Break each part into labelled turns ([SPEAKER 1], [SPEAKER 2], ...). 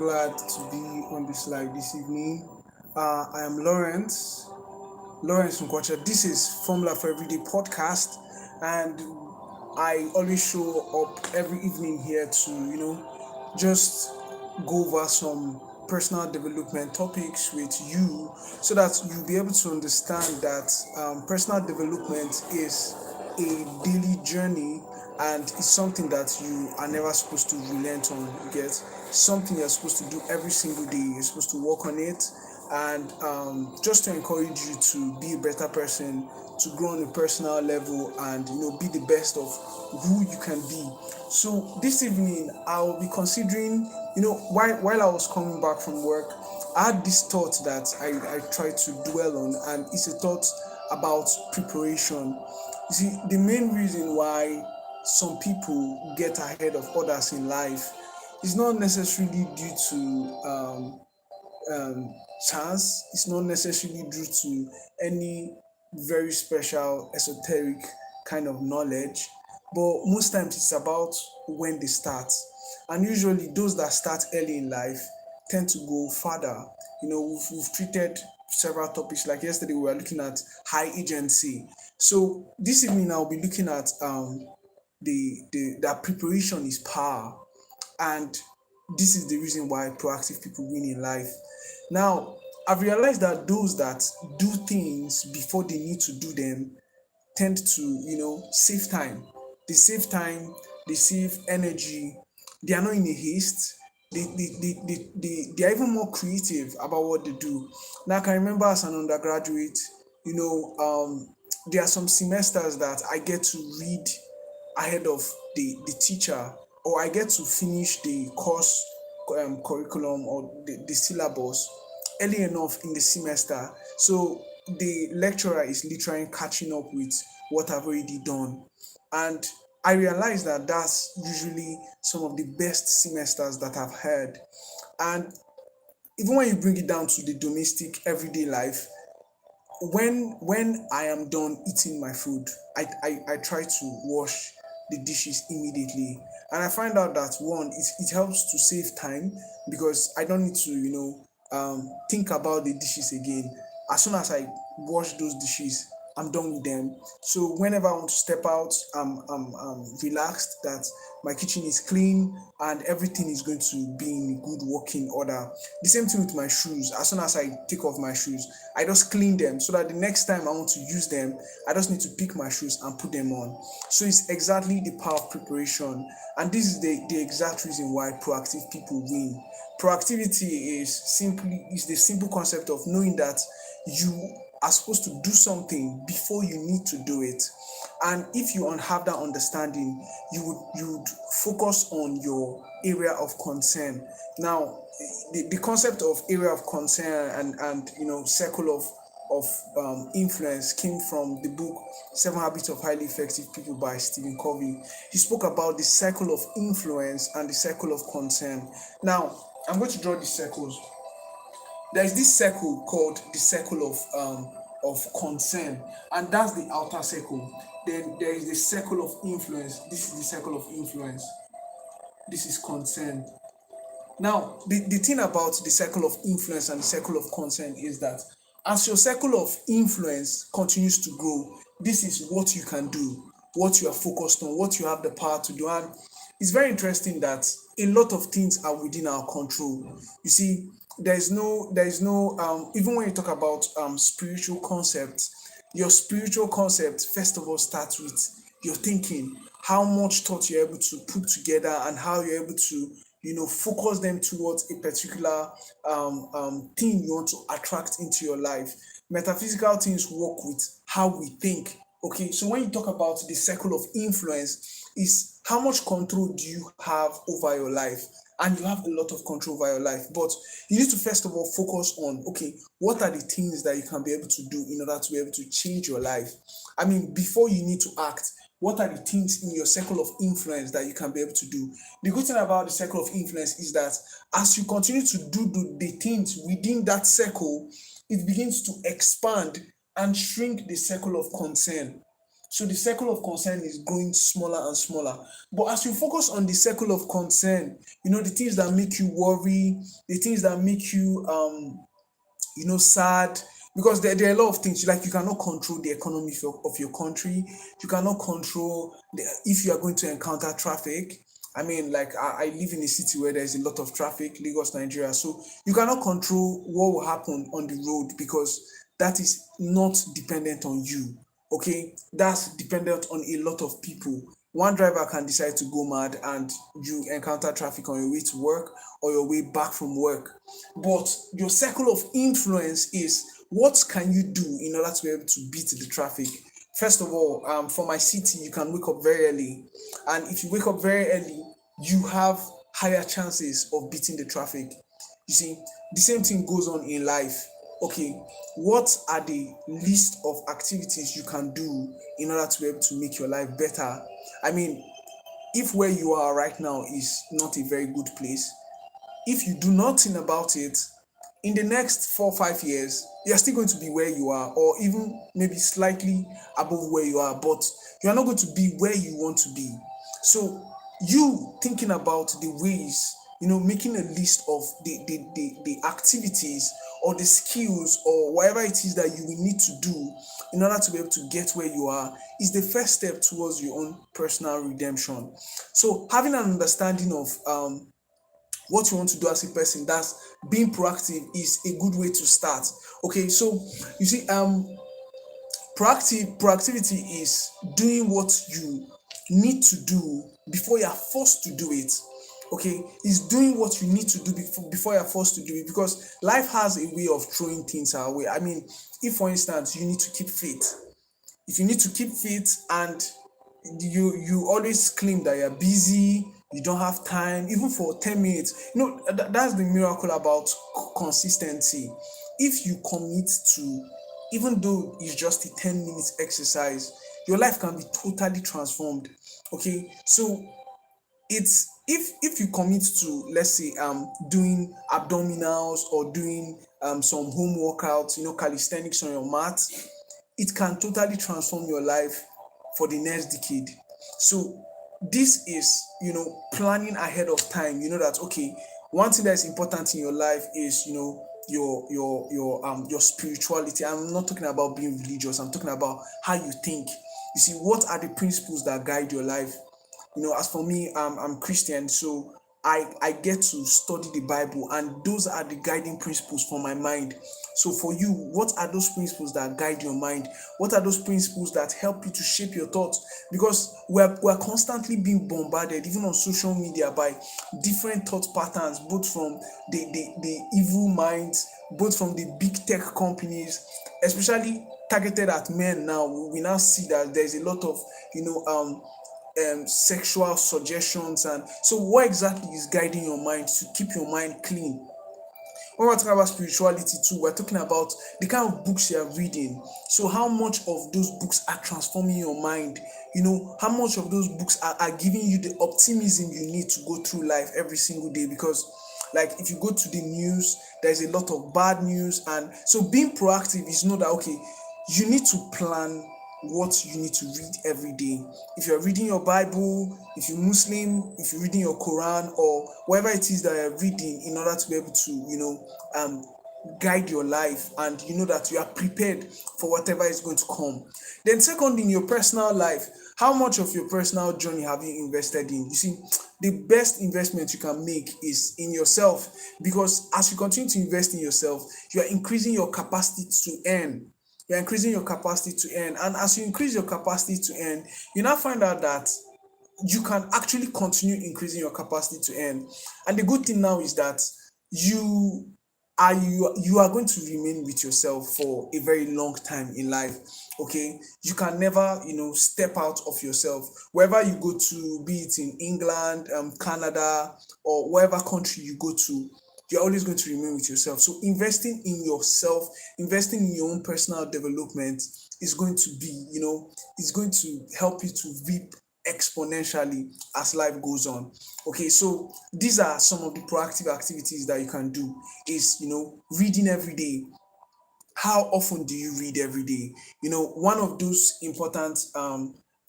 [SPEAKER 1] glad to be on this live this evening. I am Lawrence Nkwocha. This is Formula for Everyday podcast, and I always show up every evening here to just go over some personal development topics with you, so that you'll be able to understand that personal development is a daily journey and it's something that you are never supposed to relent on. You get something you're supposed to do every single day. You're supposed to work on it, and just to encourage you to be a better person, to grow on a personal level, and be the best of who you can be. So this evening, I'll be considering, while I was coming back from work, I had this thought that I try to dwell on, and it's a thought about preparation. You see, the main reason why some people get ahead of others in life is not necessarily due to um, chance. It's not necessarily due to any very special esoteric kind of knowledge, but most times it's about when they start. And usually, those that start early in life tend to go farther. We've treated several topics. Like yesterday, we were looking at high agency. So this evening, I'll be looking at the that preparation is power, and this is the reason why proactive people win in life. Now, I've realized that those that do things before they need to do them tend to, save time. They save time, they save energy, they are not in a haste. They are even more creative about what they do. Now, I can remember as an undergraduate, you know, um, there are some semesters that I get to read ahead of the teacher, or I get to finish the course curriculum or the syllabus early enough in the semester. So the lecturer is literally catching up with what I've already done. And I realize that that's usually some of the best semesters that I've had. And even when you bring it down to the domestic everyday life, when I am done eating my food, I try to wash the dishes immediately. And I find out that one, it helps to save time because I don't need to, think about the dishes again. As soon as I wash those dishes, I'm done with them. So whenever I want to step out, I'm relaxed that my kitchen is clean and everything is going to be in good working order. The same thing with my shoes. As soon as I take off my shoes, I just clean them so that the next time I want to use them, I just need to pick my shoes and put them on. So it's exactly the power of preparation. And this is the exact reason why proactive people win. Proactivity is the simple concept of knowing that you are supposed to do something before you need to do it. And if you have that understanding, you would focus on your area of concern. Now, the concept of area of concern and circle of influence came from the book Seven Habits of Highly Effective People by Stephen Covey. He spoke about the circle of influence and the circle of concern. Now, I'm going to draw these circles. There is this circle called the circle of concern, and that's the outer circle. Then there is the circle of influence. This is the circle of influence. This is concern. Now, the thing about the circle of influence and the circle of concern is that as your circle of influence continues to grow, this is what you can do, what you are focused on, what you have the power to do. And it's very interesting that a lot of things are within our control. You see, even when you talk about spiritual concepts, your spiritual concept first of all starts with your thinking, how much thought you're able to put together and how you're able to focus them towards a particular thing you want to attract into your life. Metaphysical things work with how we think. Okay, so when you talk about the circle of influence, is how much control do you have over your life? And you have a lot of control over your life, but you need to first of all focus on, okay, what are the things that you can be able to do in order to be able to change your life? I mean, before you need to act, what are the things in your circle of influence that you can be able to do? The good thing about the circle of influence is that as you continue to do the things within that circle, it begins to expand and shrink the circle of concern. So the circle of concern is growing smaller and smaller. But as you focus on the circle of concern, the things that make you worry, the things that make you sad, because there are a lot of things, like you cannot control the economy of your country. You cannot control if you are going to encounter traffic. I mean, like I live in a city where there's a lot of traffic, Lagos, Nigeria. So you cannot control what will happen on the road, because that is not dependent on you. Okay, that's dependent on a lot of people. One driver can decide to go mad and you encounter traffic on your way to work or your way back from work. But your circle of influence is, what can you do in order to be able to beat the traffic? First of all, for my city, you can wake up very early. And if you wake up very early, you have higher chances of beating the traffic. You see, the same thing goes on in life. Okay, what are the list of activities you can do in order to be able to make your life better? I mean, if where you are right now is not a very good place, if you do nothing about it, in the next 4 or 5 years, you're still going to be where you are, or even maybe slightly above where you are, but you're not going to be where you want to be. So, you thinking about the ways, making a list of the activities or the skills or whatever it is that you will need to do in order to be able to get where you are, is the first step towards your own personal redemption. So, having an understanding of what you want to do as a person, that's being proactive, is a good way to start. Okay, so you see, proactivity is doing what you need to do before you are forced to do it. Okay, is doing what you need to do before you're forced to do it, because life has a way of throwing things our way. I mean, if for instance you need to keep fit, if you need to keep fit and you always claim that you're busy, you don't have time even for 10 minutes, that's the miracle about consistency. If you commit to, even though it's just a 10 minutes exercise, your life can be totally transformed. Okay, so it's, if you commit to, let's say, doing abdominals or doing some home workouts, calisthenics on your mat, it can totally transform your life for the next decade. So this is, planning ahead of time. You know that, okay, one thing that is important in your life is, your spirituality. I'm not talking about being religious. I'm talking about how you think. You see, what are the principles that guide your life? As for me, I'm Christian, so I get to study the Bible, and those are the guiding principles for my mind. So for you, what are those principles that guide your mind? What are those principles that help you to shape your thoughts? Because we're constantly being bombarded, even on social media, by different thought patterns, both from the evil minds, both from the big tech companies, especially targeted at men. Now we now see that there's a lot of, sexual suggestions. And so what exactly is guiding your mind to keep your mind clean? When we're talking about spirituality too, we're talking about the kind of books you're reading. So how much of those books are transforming your mind? How much of those books are giving you the optimism you need to go through life every single day? Because, like, if you go to the news, there's a lot of bad news. And so being proactive is know that, okay, you need to plan what you need to read every day. If you're reading your Bible, if you're Muslim, if you're reading your Quran, or whatever it is that you're reading, in order to be able to, guide your life, and you know that you are prepared for whatever is going to come. Then, second, in your personal life, how much of your personal journey have you invested in? You see, the best investment you can make is in yourself, because as you continue to invest in yourself, you are increasing your capacity to earn. You're increasing your capacity to earn. And as you increase your capacity to earn, you now find out that you can actually continue increasing your capacity to earn. And the good thing now is that you you are going to remain with yourself for a very long time in life. Okay, you can never, step out of yourself. Wherever you go to, be it in England, Canada, or wherever country you go to, you're always going to remain with yourself. So investing in yourself, investing in your own personal development, is going to be, is going to help you to reap exponentially as life goes on. Okay, so these are some of the proactive activities that you can do. Is, reading every day, how often do you read every day? One of those important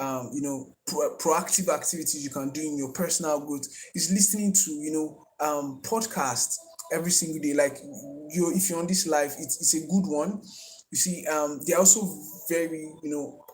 [SPEAKER 1] proactive activities you can do in your personal growth is listening to podcasts every single day. Like, if you're on this life, it's a good one. You see, there are also very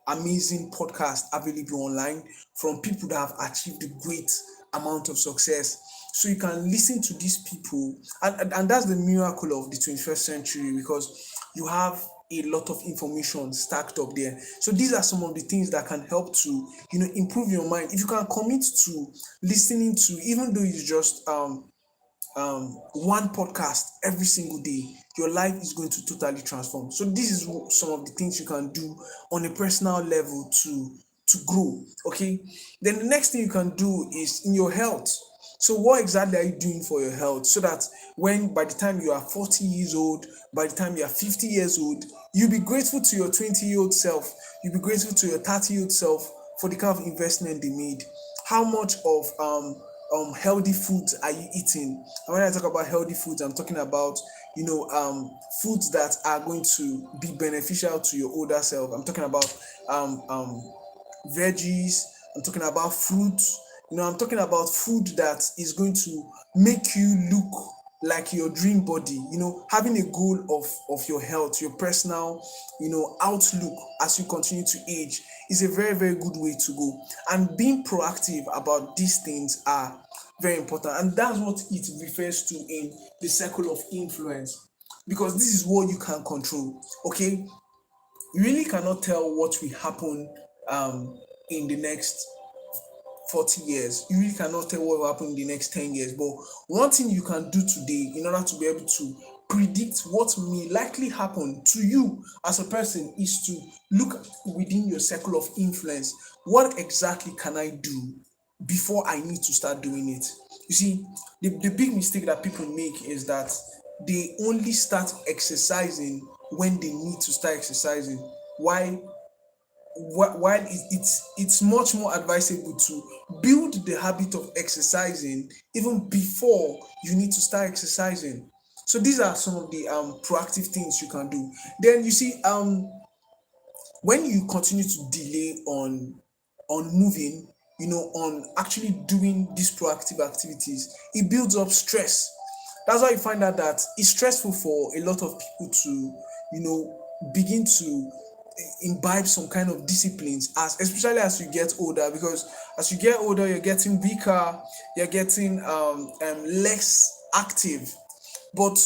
[SPEAKER 1] amazing podcasts available online from people that have achieved a great amount of success. So you can listen to these people, and that's the miracle of the 21st century, because you have a lot of information stacked up there. So these are some of the things that can help to improve your mind. If you can commit to listening to, even though it's just one podcast every single day, your life is going to totally transform. So this is some of the things you can do on a personal level to grow. Okay, then the next thing you can do is in your health. So what exactly are you doing for your health, so that when by the time you are 40 years old, by the time you are 50 years old, you'll be grateful to your 20-year-old self, you'll be grateful to your 30-year-old self for the kind of investment they made. How much of healthy foods are you eating? And when I talk about healthy foods, I'm talking about foods that are going to be beneficial to your older self. I'm talking about veggies. I'm talking about fruits. I'm talking about food that is going to make you look like your dream body. Having a goal of your health, your personal outlook as you continue to age is a very, very good way to go. And being proactive about these things are very important, and that's what it refers to in the circle of influence, because this is what you can control. Okay, you really cannot tell what will happen in the next 40 years. You really cannot tell what will happen in the next 10 years. But one thing you can do today in order to be able to predict what may likely happen to you as a person is to look within your circle of influence. What exactly can I do before I need to start doing it? You see, the big mistake that people make is that they only start exercising when they need to start exercising. Why? While it's much more advisable to build the habit of exercising even before you need to start exercising. So these are some of the proactive things you can do. Then you see, when you continue to delay on moving, on actually doing these proactive activities, it builds up stress. That's why you find out that it's stressful for a lot of people to begin to imbibe some kind of disciplines, as especially as you get older, because as you get older you're getting weaker, you're getting less active. But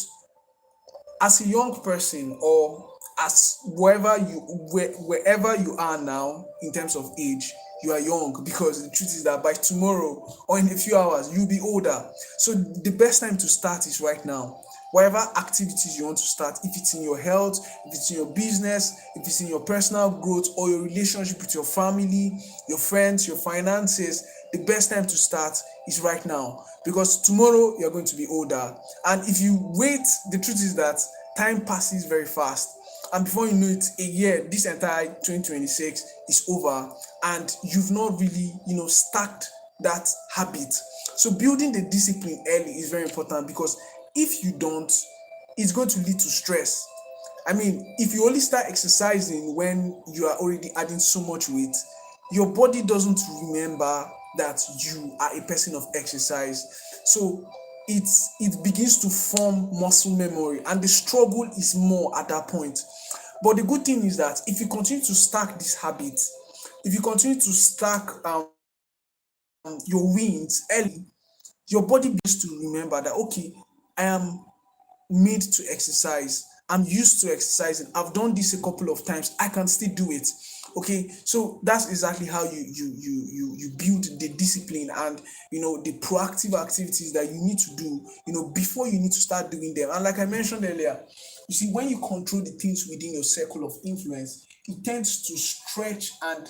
[SPEAKER 1] as a young person, or as wherever you are now in terms of age, you are young, because the truth is that by tomorrow or in a few hours you'll be older. So the best time to start is right now. Whatever activities you want to start, if it's in your health, if it's in your business, if it's in your personal growth or your relationship with your family, your friends, your finances, the best time to start is right now, because tomorrow you're going to be older. And if you wait, the truth is that time passes very fast, and before you know it, a year, this entire 2026 is over, and you've not really stacked that habit. So building the discipline early is very important, because if you don't, it's going to lead to stress. I mean, if you only start exercising when you are already adding so much weight, your body doesn't remember that you are a person of exercise. So it begins to form muscle memory, and the struggle is more at that point. But the good thing is that if you continue to stack this habit, if you continue to stack your wins early, your body begins to remember that, okay, I am made to exercise. I'm used to exercising. I've done this a couple of times. I can still do it. Okay, so that's exactly how you build the discipline and the proactive activities that you need to do before you need to start doing them. And like I mentioned earlier, you see, when you control the things within your circle of influence, it tends to stretch and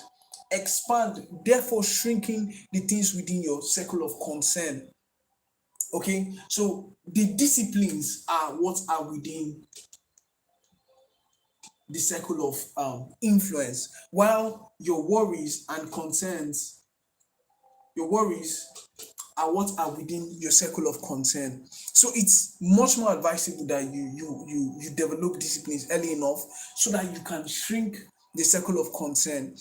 [SPEAKER 1] expand, therefore shrinking the things within your circle of concern. Okay, so the disciplines are what are within the circle of influence, while your worries are what are within your circle of concern. So it's much more advisable that you develop disciplines early enough so that you can shrink the circle of concern.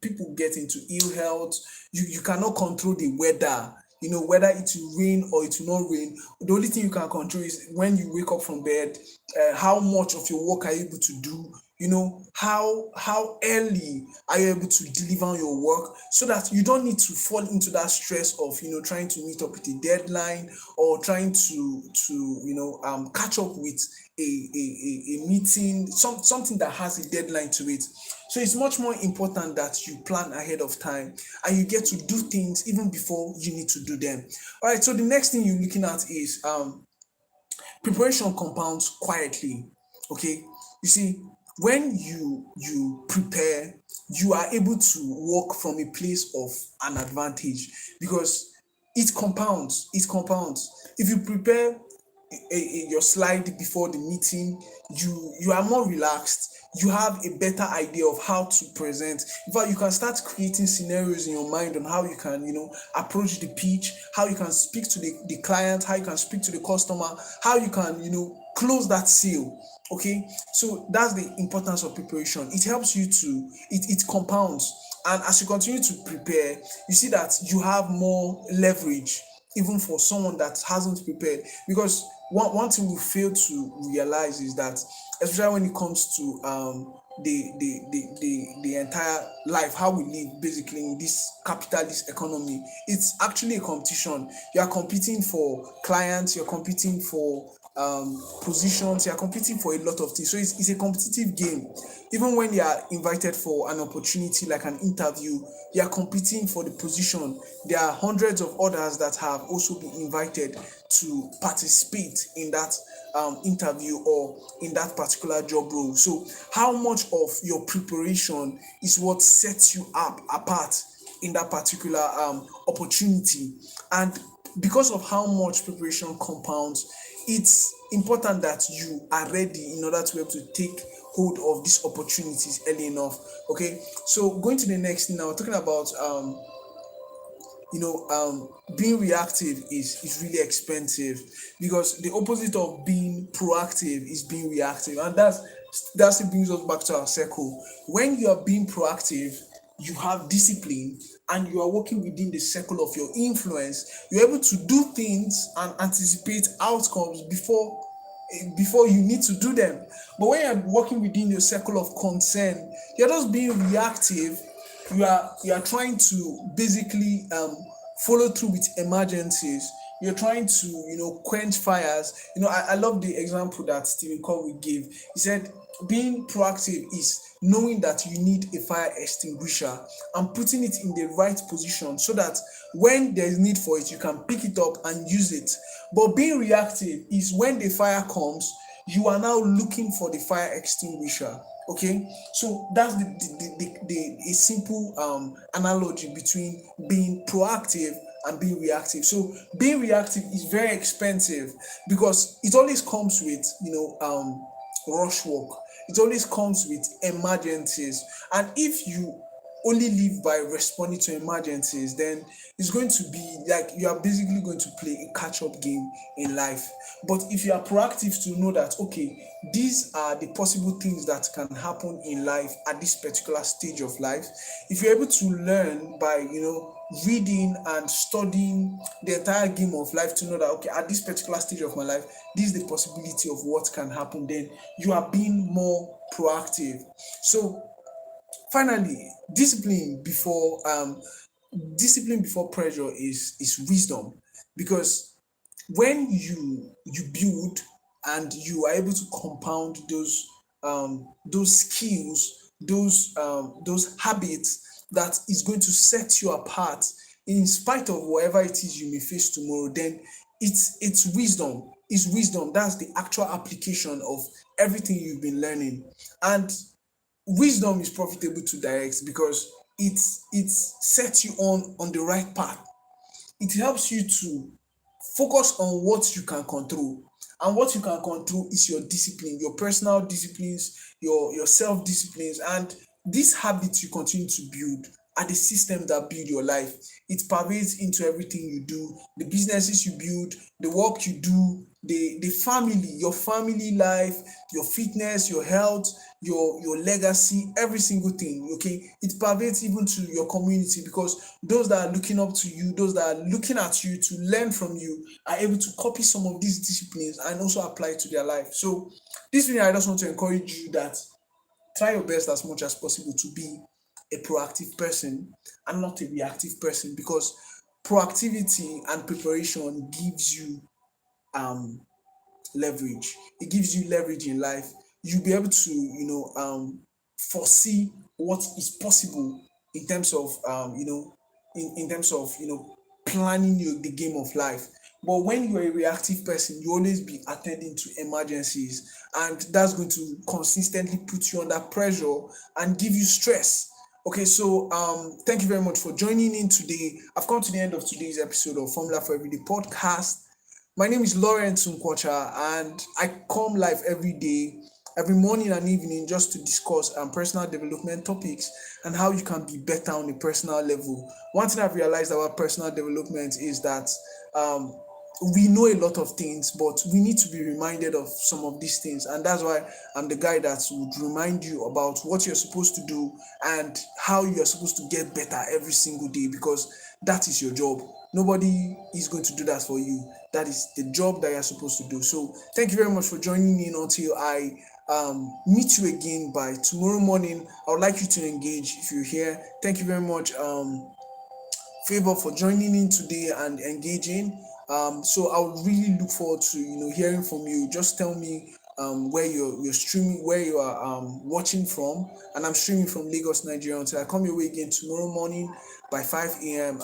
[SPEAKER 1] People get into ill health. You cannot control the weather. Whether it will rain or it will not rain. The only thing you can control is when you wake up from bed, how much of your work are you able to do. How early are you able to deliver on your work, so that you don't need to fall into that stress of trying to meet up with a deadline, or trying to catch up with a meeting, something that has a deadline to it. So it's much more important that you plan ahead of time, and you get to do things even before you need to do them. All right, so the next thing you're looking at is preparation compounds quietly. Okay, you see, when you prepare, you are able to work from a place of an advantage, because it compounds. If you prepare your slide before the meeting, you are more relaxed, you have a better idea of how to present. In fact, you can start creating scenarios in your mind on how you can approach the pitch, how you can speak to the client, how you can speak to the customer, how you can close that sale. Okay, so that's the importance of preparation. It helps you to it compounds, and as you continue to prepare, you see that you have more leverage, even for someone that hasn't prepared. Because one thing we fail to realize is that, especially when it comes to the entire life, how we live basically in this capitalist economy, it's actually a competition. You are competing for clients, you're competing for positions, you're competing for a lot of things. So it's a competitive game. Even when you are invited for an opportunity like an interview, you are competing for the position. There are hundreds of others that have also been invited to participate in that interview or in that particular job role. So how much of your preparation is what sets you up apart in that particular opportunity. And because of how much preparation compounds, it's important that you are ready in order to be able to take hold of these opportunities early enough. Okay, so going to the next thing now, talking about being reactive is really expensive, because the opposite of being proactive is being reactive, and that's it brings us back to our circle. When you are being proactive, you have discipline, and you are working within the circle of your influence. You're able to do things and anticipate outcomes before you need to do them. But when you're working within your circle of concern, you're just being reactive. You are trying to basically follow through with emergencies. You're trying to quench fires. I love the example that Stephen Covey gave. He said being proactive is knowing that you need a fire extinguisher and putting it in the right position, so that when there's need for it, you can pick it up and use it. But being reactive is when the fire comes, you are now looking for the fire extinguisher. Okay, so that's a simple analogy between being proactive and being reactive. So being reactive is very expensive, because it always comes with rush work. It always comes with emergencies, and if you only live by responding to emergencies, then it's going to be like you are basically going to play a catch-up game in life. But if you are proactive to know that, okay, these are the possible things that can happen in life at this particular stage of life, if you're able to learn by reading and studying the entire game of life, to know that, okay, at this particular stage of my life, this is the possibility of what can happen, then you are being more proactive. So finally, discipline before pressure is wisdom, because when you build and you are able to compound those skills, those habits that is going to set you apart in spite of whatever it is you may face tomorrow, then it's wisdom. It's wisdom. That's the actual application of everything you've been learning. And wisdom is profitable to direct, because it sets you on the right path. It helps you to focus on what you can control, and what you can control is your discipline, your personal disciplines, your self disciplines, and these habits you continue to build are the systems that build your life. It pervades into everything you do, the businesses you build, the work you do, the family, your family life, your fitness, your health, your legacy, every single thing. Okay, it pervades even to your community, because those that are looking up to you, those that are looking at you to learn from you, are able to copy some of these disciplines and also apply it to their life. So this video, I just want to encourage you that try your best as much as possible to be a proactive person and not a reactive person, because proactivity and preparation gives you um leverage. It gives you leverage in life. You'll be able to, foresee what is possible in terms of, in terms of, planning the game of life. But when you're a reactive person, you always be attending to emergencies, and that's going to consistently put you under pressure and give you stress. Okay, so thank you very much for joining in today. I've come to the end of today's episode of Formula for Everyday podcast. My name is Lawrence Nkwocha, and I come live every day, every morning and evening, just to discuss personal development topics and how you can be better on a personal level. One thing I've realized about personal development is that um, we know a lot of things, but we need to be reminded of some of these things. And that's why I'm the guy that would remind you about what you're supposed to do and how you're supposed to get better every single day, because that is your job. Nobody is going to do that for you. That is the job that you're supposed to do. So thank you very much for joining in. Until I meet you again by tomorrow morning, I would like you to engage if you're here. Thank you very much, Favor, for joining in today and engaging. So I would really look forward to hearing from you. Just tell me where you're streaming, where you are watching from, and I'm streaming from Lagos, Nigeria. Until I come your way again tomorrow morning by 5 a.m.